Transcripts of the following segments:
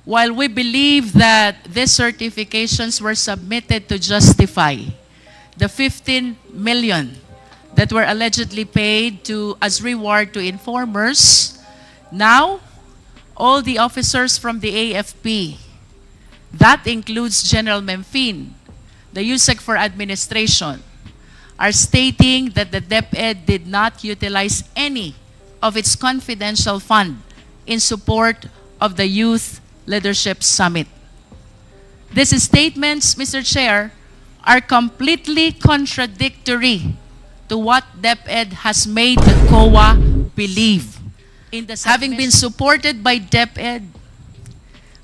while we believe that these certifications were submitted to justify the 15 million that were allegedly paid as reward to informers, now all the officers from the AFP, that includes General Memphine, the USEC for Administration, are stating that the DepEd did not utilize any of its confidential fund in support of the Youth Leadership Summit. These statements, Mr. Chair, are completely contradictory to what DepEd has made the COA believe. Having been supported by DepEd,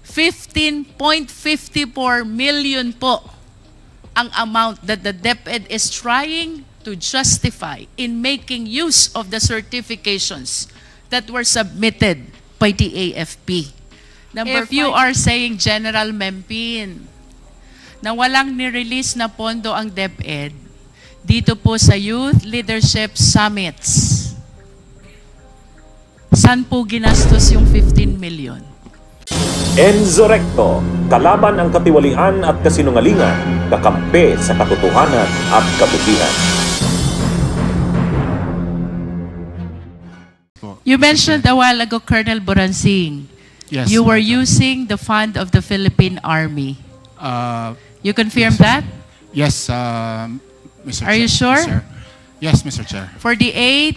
15.54 million po ang amount that the DepEd is trying to justify in making use of the certifications that were submitted by the AFP. If you are saying, General Memphine, na walang nirelease na pondo ang DepEd dito po sa Youth Leadership Summits, saan po ginastos yung 15 million? Enzo Recto, kalaban ang katiwalian at kasinungalingan, kakampi sa katotohanan at kabutihan. You mentioned a while ago, Colonel Boransing, Yes. you were using the fund of the Philippine Army. You confirm that? Yes, Mr. Are you sure? Yes, sir. Yes, Mr. Chair. For the 8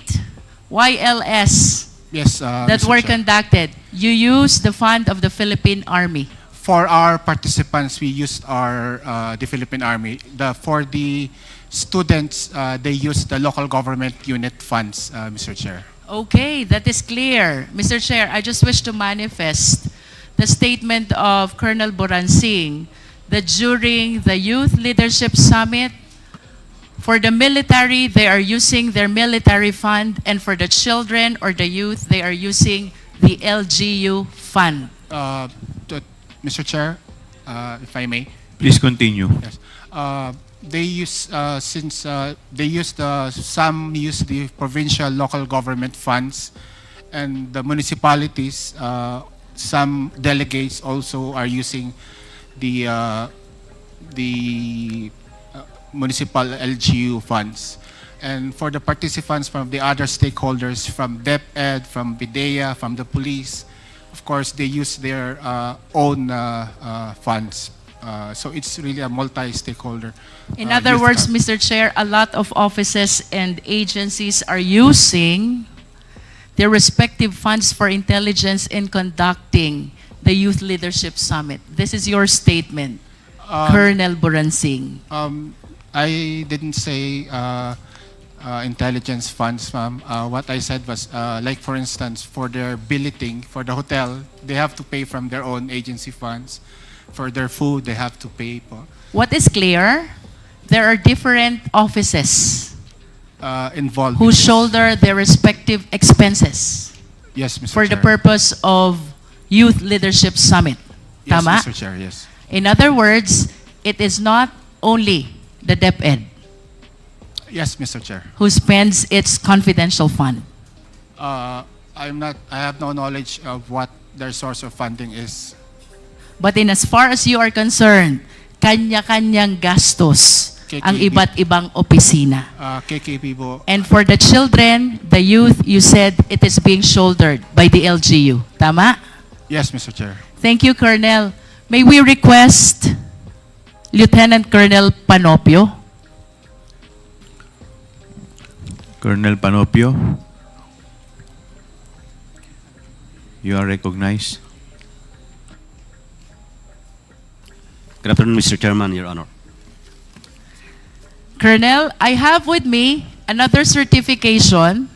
YLS Yes, that Mr. were Chair. conducted, you used the fund of the Philippine Army. For our participants, we used the Philippine Army. For the students, they used the local government unit funds, Mr. Chair. Okay, that is clear. Mr. Chair, I just wish to manifest the statement of Colonel Boransing that during the Youth Leadership Summit, for the military, they are using their military fund, and for the children or the youth, they are using the LGU fund. Mr. Chair, if I may. Please continue. Yes. They use some use the provincial local government funds, and the municipalities. Some delegates also are using the municipal LGU funds. And for the participants from the other stakeholders, from DepEd, from BIDEA, from the police, of course, they use their own funds. So it's really a multi-stakeholder. In other youth words, fund. Mr. Chair, a lot of offices and agencies are using their respective funds for intelligence in conducting the Youth Leadership Summit. This is your statement, Colonel Boransing. I didn't say intelligence funds, ma'am. What I said was, like for instance, for their billeting, for the hotel, they have to pay from their own agency funds. For their food, they have to pay po. What is clear, there are different offices Involved. who in this. shoulder their respective expenses Yes, Mr. for the Chair. purpose of Youth Leadership Summit. Yes, Tama? Mr. Chair, yes. In other words, it is not only the DepEd Yes, Mr. Chair. who spends its confidential fund. I have no knowledge of what their source of funding is. But in as far as you are concerned, kanya-kanyang gastos ang KKB. iba't ibang opisina. KKP po. And for the children, the youth, you said it is being shouldered by the LGU. Tama? Yes, Mr. Chair. Thank you, Colonel. May we request Lieutenant Colonel Panopio? Colonel Panopio, you are recognized. Good afternoon, Mr. Chairman, Your Honor. Colonel, I have with me another certification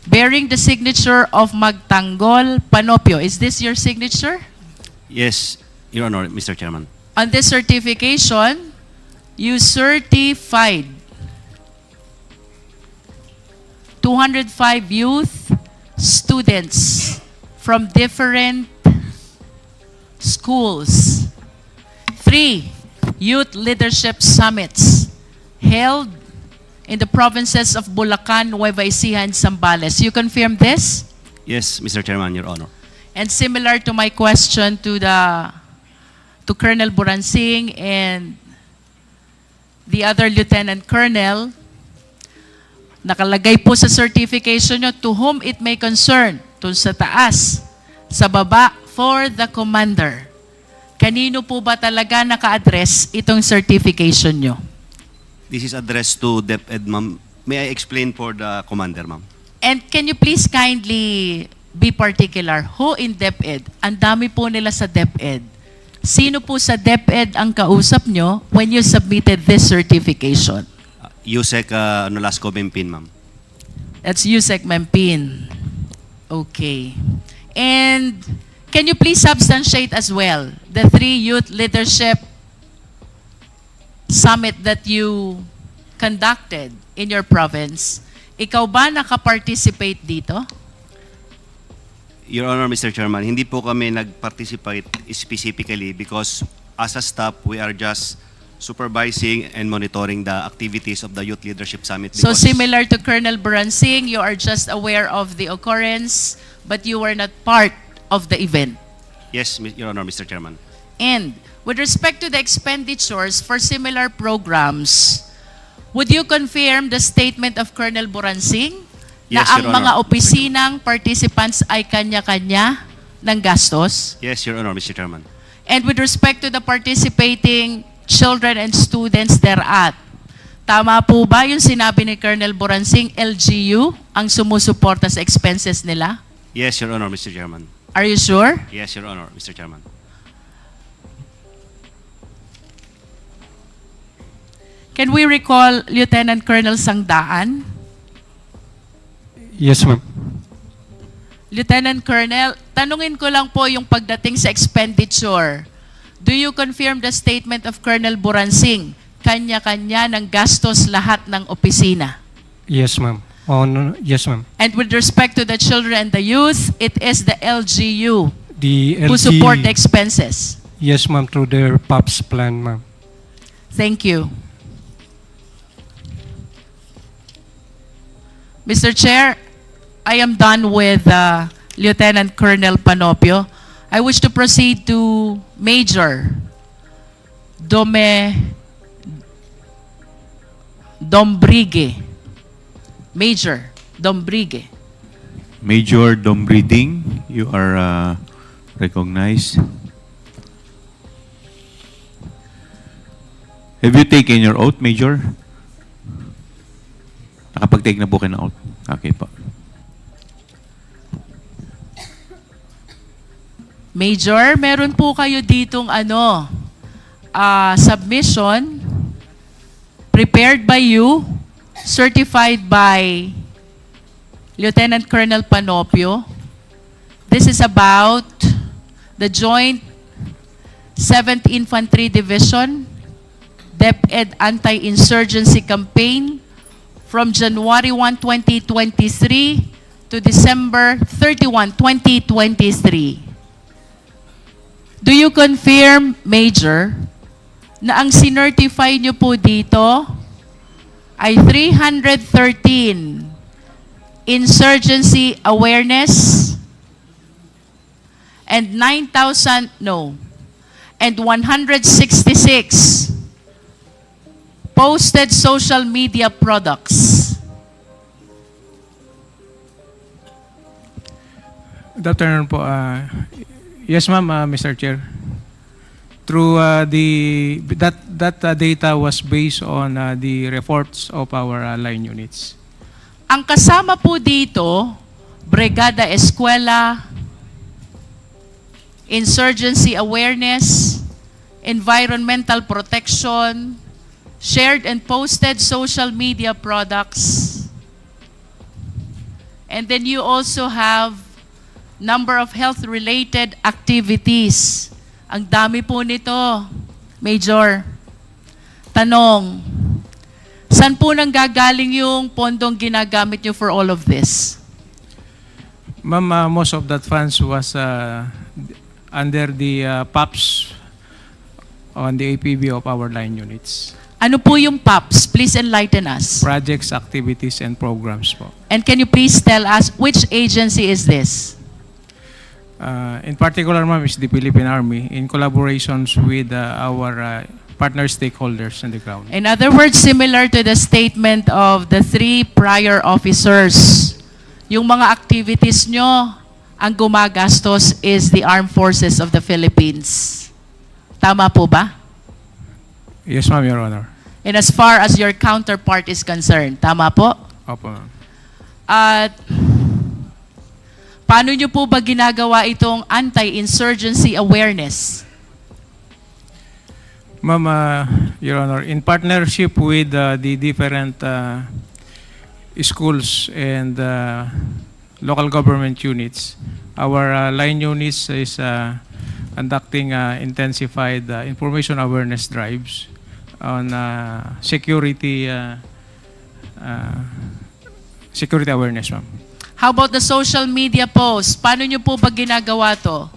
bearing the signature of Magtanggol Panopio. Is this your signature? Yes, Your Honor, Mr. Chairman. On this certification, you certified 205 youth students from different schools. 3 youth leadership summits held in the provinces of Bulacan, Nueva Ecija, and Zambales. You confirm this? Yes, Mr. Chairman, Your Honor. And similar to my question to Colonel Buransing and the other Lieutenant Colonel, nakalagay po sa certification nyo, to whom it may concern, to sa taas, sa baba, for the commander. Kanino po ba talaga naka-address itong certification nyo? This is addressed to DepEd, ma'am. May I explain for the commander, ma'am? And can you please kindly be particular? Who in DepEd? Ang dami po nila sa DepEd. Sino po sa DepEd ang kausap nyo when you submitted this certification? Yusek Nolasco Bempin, ma'am. That's Yusek Mempin. Okay. And can you please substantiate as well the 3 youth leadership summit that you conducted in your province? Ikaw ba nakaparticipate dito? Your Honor, Mr. Chairman, hindi po kami nag-participate specifically because as a staff, we are just supervising and monitoring the activities of the Youth Leadership Summit. So because- similar to Colonel Buransing, you are just aware of the occurrence, but you were not part of the event. Yes, Your Honor, Mr. Chairman. And with respect to the expenditures for similar programs, would you confirm the statement of Colonel Buransing na Yes, ang Your Honor. mga opisinang participants ay kanya-kanya ng gastos? Yes, Your Honor, Mr. Chairman. And with respect to the participating children and students thereat, tama po ba yung sinabi ni Colonel Buransing, LGU ang sumusuporta sa expenses nila? Yes, Your Honor, Mr. Chairman. Are you sure? Yes, Your Honor, Mr. Chairman. Can we recall Lieutenant Colonel Sangdaan? Yes, ma'am. Lieutenant Colonel, tanungin ko lang po yung pagdating sa expenditure. Do you confirm the statement of Colonel Buransing? Kanya-kanya ng gastos lahat ng opisina. Yes, ma'am. Yes, ma'am. And with respect to the children and the youth, it is the LGU The who support the expenses. Yes, ma'am, through their POPs plan, ma'am. Thank you. Mr. Chair, I am done with Lieutenant Colonel Panopio. I wish to proceed to Major Dombrigue. Major Dombrigue. Major Dombriding, you are recognized. Have you taken your oath, Major? Nakapag-take na po kayo ng oath. Okay po. Major, meron po kayo ditong submission prepared by you, certified by Lieutenant Colonel Panopio. This is about the Joint 7th Infantry Division DepEd Anti-Insurgency Campaign from January 1, 2023 to December 31, 2023. Do you confirm, Major, na ang sinertify niyo po dito ay 313 insurgency awareness and 166 posted social media products? Good afternoon po. Yes, ma'am, Mr. Chair. Through that data was based on the reports of our line units. Ang kasama po dito, Brigada Eskwela, insurgency awareness, environmental protection, shared and posted social media products. And then you also have number of health-related activities. Ang dami po nito, Major. Tanong, saan po nang gagaling yung pondong ginagamit nyo for all of this? Ma'am, most of that funds was under the POPs on the APB of our line units. Ano po yung POPs? Please enlighten us. Projects, activities, and programs po. And can you please tell us which agency is this? In particular, ma'am, is the Philippine Army in collaborations with our partner stakeholders on the ground. In other words, similar to the statement of the 3 prior officers, yung mga activities nyo, ang gumagastos is the Armed Forces of the Philippines. Tama po ba? Yes, ma'am, Your Honor. And as far as your counterpart is concerned, tama po? Opo, ma'am. At paano nyo po ba ginagawa itong anti-insurgency awareness? Ma'am, Your Honor, in partnership with the different schools and local government units, our line units is conducting intensified information awareness drives on security awareness, ma'am. How about the social media posts? Paano nyo po ba ginagawa to?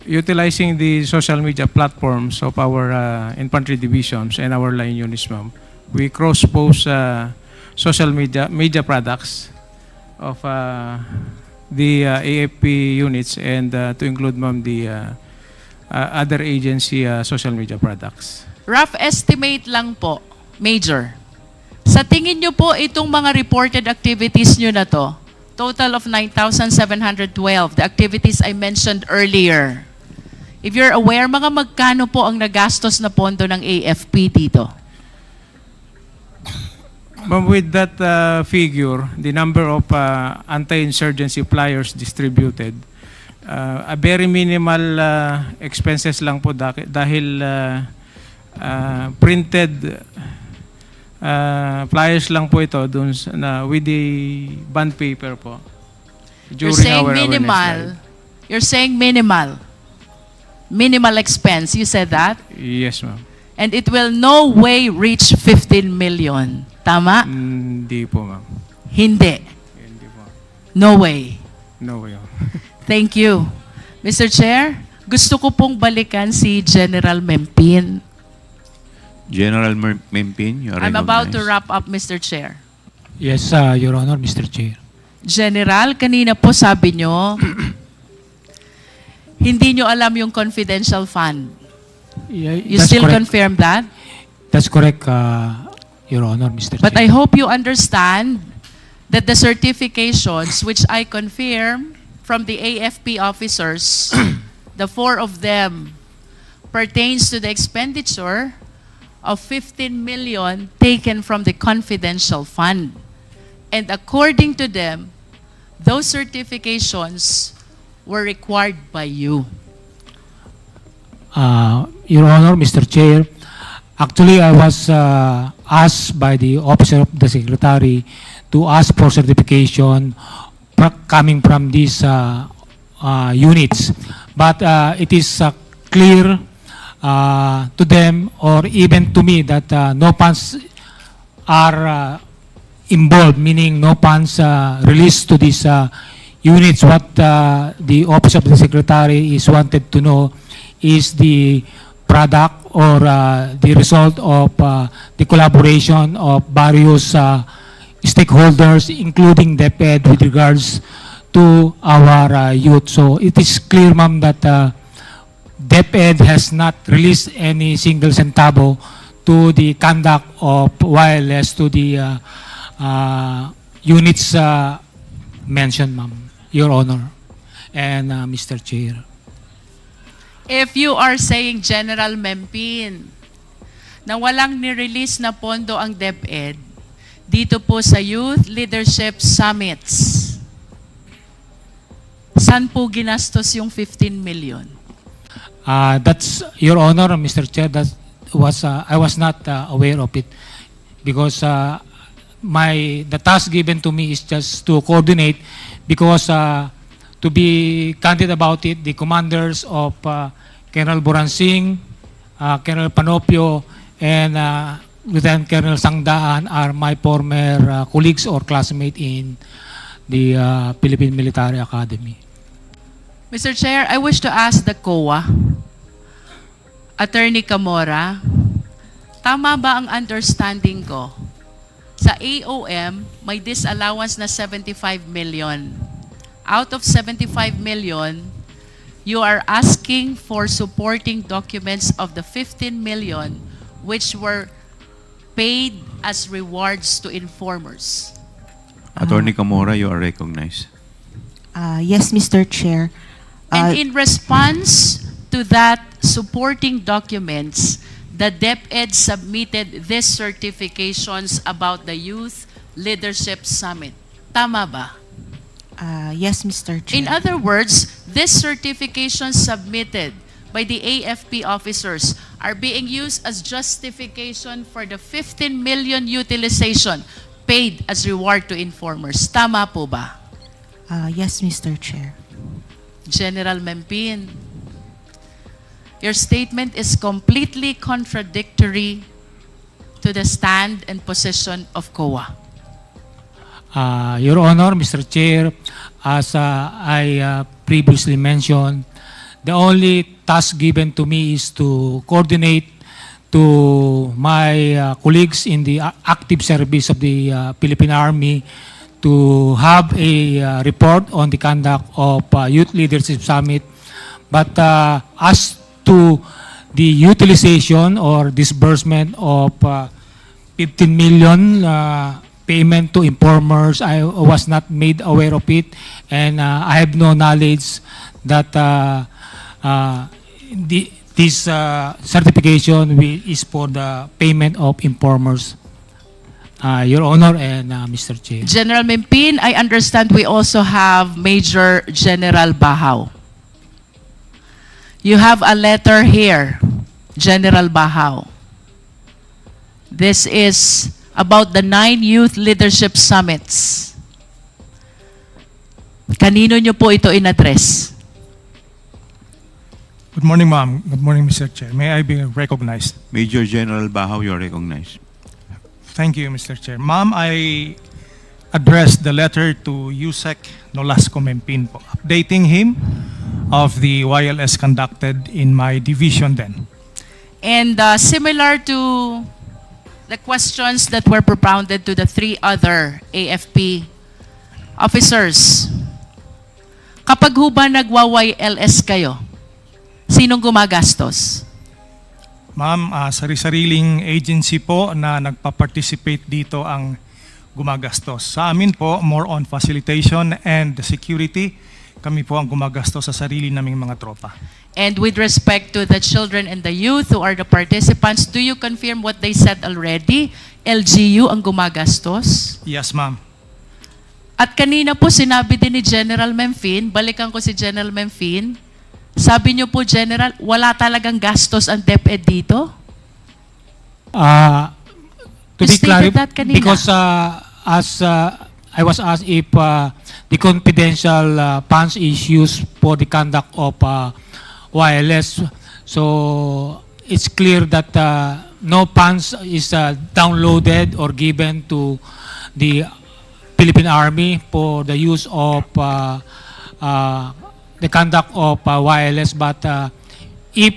Utilizing the social media platforms of our infantry divisions and our line units, ma'am, we cross-post social media products of the AFP units and to include, ma'am, the other agency social media products. Rough estimate lang po, Major. Sa tingin nyo po itong mga reported activities nyo na to, total of 9,712, the activities I mentioned earlier. If you're aware, mga magkano po ang nagastos na pondo ng AFP dito? Ma'am, with that figure, the number of anti-insurgency flyers distributed, a very minimal expenses lang po dahil printed flyers lang po ito dun with the bond paper po. You're During saying our awareness minimal. drive. You're saying minimal. Minimal expense. You said that? Yes, ma'am. And it will no way reach 15 million. Tama? Hindi po, ma'am. Hindi. Hindi po. No way. No way. Thank you. Mr. Chair, gusto ko pong balikan si General Mempin. General Mempin, you are I'm about to recognized. wrap up, Mr. Chair. Yes, Your Honor, Mr. Chair. General, kanina po sabi nyo, hindi nyo alam yung confidential fund. You That's still correct. confirm that? That's correct, Your Honor, Mr. But I Chair. hope you understand that the certifications which I confirm from the AFP officers, the 4 of them, pertains to the expenditure of 15 million taken from the confidential fund. And according to them, those certifications were required by you. Your Honor, Mr. Chair, actually I was asked by the Officer of the Secretary to ask for certification coming from these units. But it is clear to them or even to me that no funds are involved, meaning no funds released to these units. What the Office of the Secretary is wanted to know is the product or the result of the collaboration of various stakeholders, including DepEd, with regards to our youth. So it is clear, ma'am, that DepEd has not released any single centavo to the conduct of wireless to the units mentioned, ma'am, Your Honor and Mr. Chair. If you are saying, General Mempin, na walang nirelease na pondo ang DepEd dito po sa Youth Leadership Summits, saan po ginastos yung 15 million? That's, Your Honor, Mr. Chair, that was I was not aware of it because the task given to me is just to coordinate because to be candid about it, the commanders of Colonel Buransing, Colonel Panopio, and Lieutenant Colonel Sangdaan are my former colleagues or classmates in the Philippine Military Academy. Mr. Chair, I wish to ask the COA, Attorney Camora, tama ba ang understanding ko? Sa AOM, may disallowance na 75 million. out of 75 million, you are asking for supporting documents of the 15 million which were paid as rewards to informers. Attorney Camora, you are recognized. Yes, Mr. Chair. And in response to that supporting documents, the DepEd submitted these certifications about the Youth Leadership Summit. Tama ba? Yes, Mr. Chair. In other words, these certifications submitted by the AFP officers are being used as justification for the 15 million utilization paid as reward to informers. Tama po ba? Yes, Mr. Chair. General Mempin, your statement is completely contradictory to the stand and position of COA. Your Honor, Mr. Chair, as I previously mentioned, the only task given to me is to coordinate to my colleagues in the active service of the Philippine Army to have a report on the conduct of Youth Leadership Summit. But as to the utilization or disbursement of 15 million payment to informers, I was not made aware of it, and I have no knowledge that this certification is for the payment of informers. Your Honor and Mr. Chair. General Mempin, I understand we also have Major General Bahaw. You have a letter here, General Bahaw. This is about the 9 Youth Leadership Summits. Kanino nyo po ito in-address? Good morning, ma'am. Good morning, Mr. Chair. May I be recognized? Major General Bahaw, you are recognized. Thank you, Mr. Chair. Ma'am, I addressed the letter to Yusek Nolasco Mempin po, updating him of the YLS conducted in my division then. And similar to the questions that were propounded to the 3 other AFP officers, kapag ho ba nagwa-YLS kayo, sinong gumagastos? Ma'am, sari-sariling agency po na nagpa-participate dito ang gumagastos. Sa amin po, more on facilitation and security, kami po ang gumagastos sa sarili naming mga tropa. And with respect to the children and the youth who are the participants, do you confirm what they said already? LGU ang gumagastos? Yes, ma'am. At kanina po sinabi din ni General Mempin, balikan ko si General Mempin, sabi niyo po, General, wala talagang gastos ang DepEd dito? To You be stated clear, that kanina. because as I was asked if the confidential funds is used for the conduct of wireless, so it's clear that no funds is downloaded or given to the Philippine Army for the use of the conduct of wireless, but if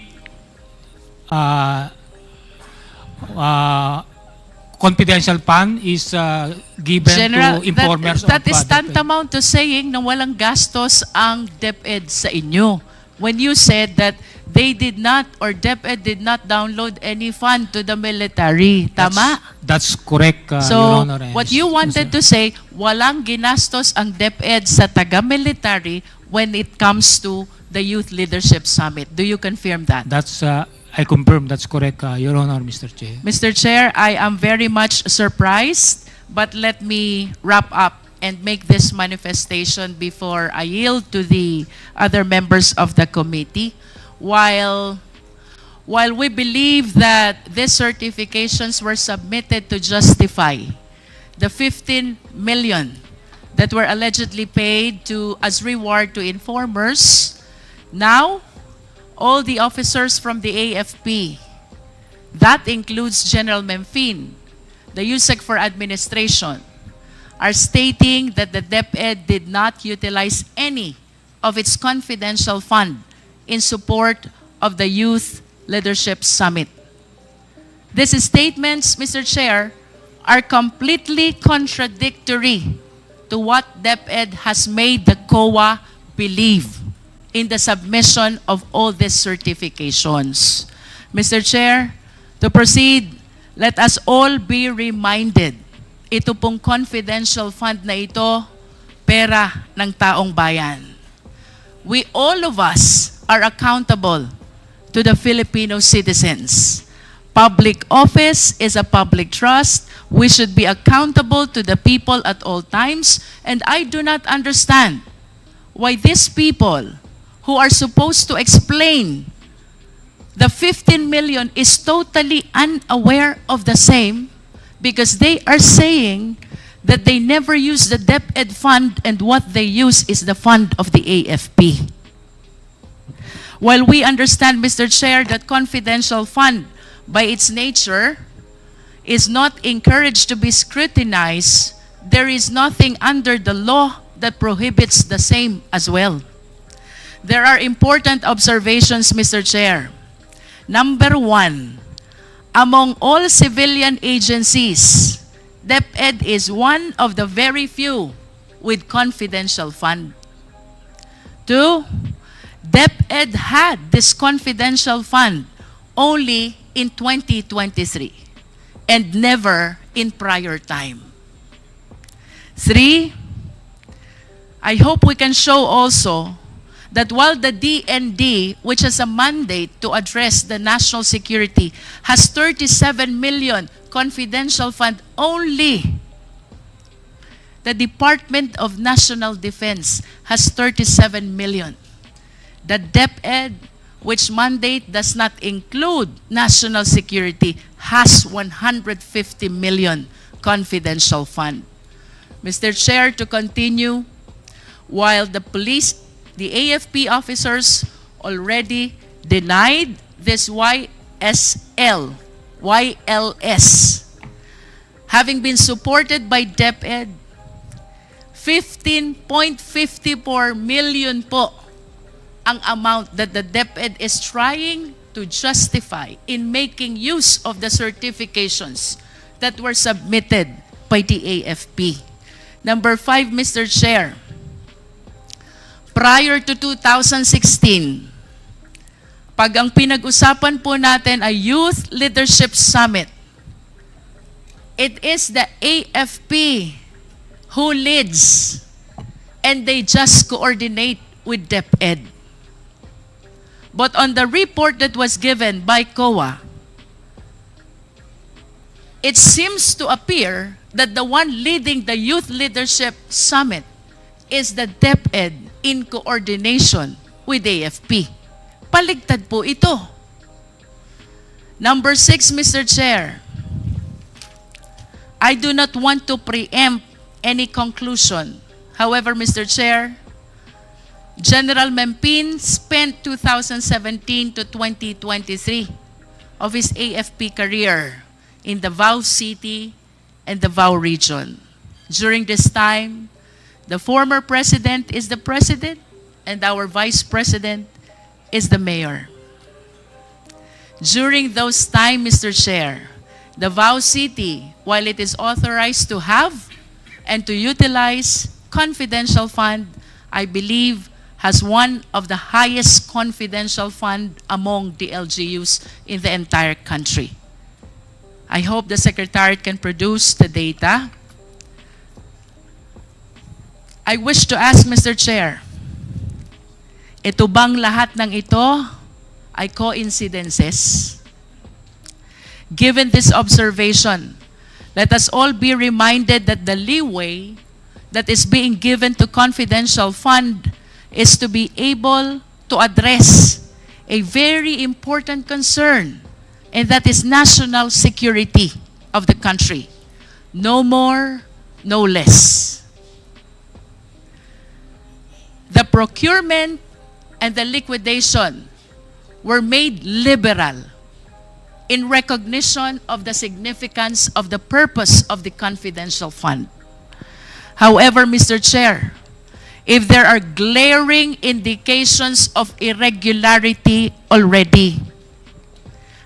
confidential fund is given General, to informers that is DepEd. tantamount to saying na walang gastos ang DepEd sa inyo. When you said that they did not or DepEd did not download any fund to the military. Tama? That's correct, Your So, Honor. and what you wanted to say, walang ginastos ang DepEd sa taga-military when it comes to the Youth Leadership Summit. Do you confirm that? That's I confirm that's correct, Your Honor, Mr. Chair. Mr. Chair, I am very much surprised, but let me wrap up and make this manifestation before I yield to the other members of the committee. While we believe that these certifications were submitted to justify the 15 million that were allegedly paid as reward to informers, now all the officers from the AFP, that includes General Mempin, the USEC for Administration, are stating that the DepEd did not utilize any of its confidential fund in support of the Youth Leadership Summit. These statements, Mr. Chair, are completely contradictory to what DepEd has made the COA believe in the submission of all these certifications. Mr. Chair, to proceed, let us all be reminded, ito pong confidential fund na ito, pera ng taong bayan. We, all of us, are accountable to the Filipino citizens. Public office is a public trust. We should be accountable to the people at all times. And I do not understand why these people who are supposed to explain the 15 million is totally unaware of the same, because they are saying that they never use the DepEd fund and what they use is the fund of the AFP. While we understand, Mr. Chair, that confidential fund by its nature is not encouraged to be scrutinized, there is nothing under the law that prohibits the same as well. There are important observations, Mr. Chair. Number one, among all civilian agencies, DepEd is one of the very few with confidential fund. Two, DepEd had this confidential fund only in 2023 and never in prior time. Three, I hope we can show also that while the DND, which has a mandate to address the national security, has 37 million confidential fund only, the Department of National Defense has 37 million. The DepEd, which mandate does not include national security, has 150 million confidential fund. Mr. Chair, to continue, while the police, the AFP officers already denied this YLS, having been supported by DepEd, 15.54 million po ang amount that the DepEd is trying to justify in making use of the certifications that were submitted by the AFP. Number 5, Mr. Chair, prior to 2016, pag ang pinag-usapan po natin ay Youth Leadership Summit, it is the AFP who leads and they just coordinate with DepEd. But on the report that was given by COA, it seems to appear that the one leading the Youth Leadership Summit is the DepEd in coordination with AFP. Paligtad po ito. Number 6, Mr. Chair, I do not want to preempt any conclusion. However, Mr. Chair, General Mempin spent 2017 to 2023 of his AFP career in Davao City and Davao region. During this time, the former president is the president and our vice president is the mayor. During those time, Mr. Chair, Davao City, while it is authorized to have and to utilize confidential fund, I believe has one of the highest confidential fund among the LGUs in the entire country. I hope the Secretariat can produce the data. I wish to ask, Mr. Chair, ito bang lahat ng ito ay coincidences? Given this observation, let us all be reminded that the leeway that is being given to confidential fund is to be able to address a very important concern, and that is national security of the country. No more, no less. The procurement and the liquidation were made liberal in recognition of the significance of the purpose of the confidential fund. However, Mr. Chair, if there are glaring indications of irregularity already,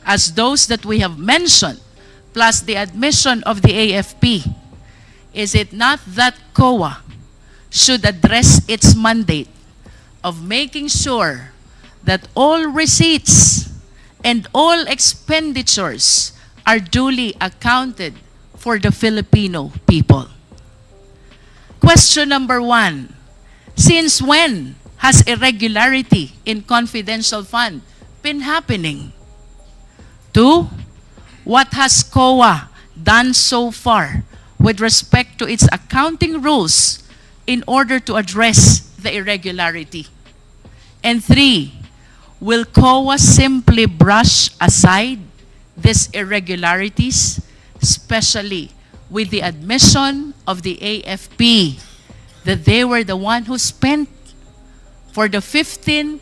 as those that we have mentioned, plus the admission of the AFP, is it not that COA should address its mandate of making sure that all receipts and all expenditures are duly accounted for the Filipino people. Question number 1. Since when has irregularity in confidential fund been happening? 2. What has COA done so far with respect to its accounting rules in order to address the irregularity? And 3. Will COA simply brush aside these irregularities, especially with the admission of the AFP that they were the one who spent for the 15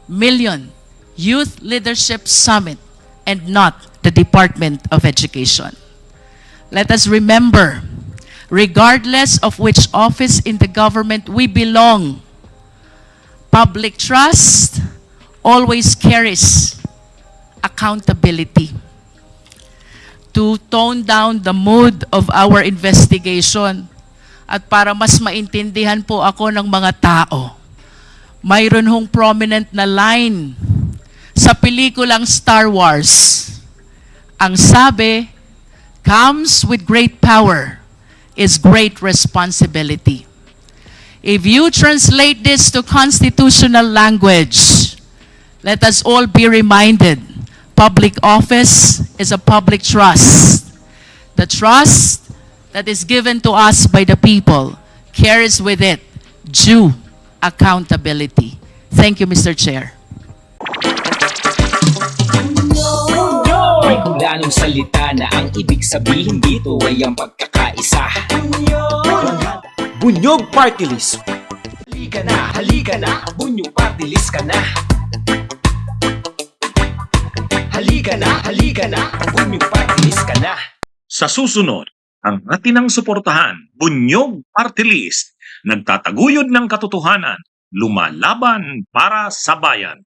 million Youth Leadership Summit and not the Department of Education? Let us remember, regardless of which office in the government we belong, public trust always carries accountability. To tone down the mood of our investigation at para mas maintindihan po ako ng mga tao, mayroon hong prominent na line sa pelikulang Star Wars. Ang sabi, comes with great power is great responsibility. If you translate this to constitutional language, let us all be reminded, public office is a public trust. The trust that is given to us by the people carries with it due accountability. Thank you, Mr. Chair. May hulanong salita na ang ibig sabihin dito ay ang pagkakaisa. Bunyog Party List. Halika na, Bunyog Party List ka na. Halika na, Bunyog Party List ka na. Sa susunod, ang atinang suportahan, Bunyog Party List, nagtataguyod ng katotohanan, lumalaban para sa bayan.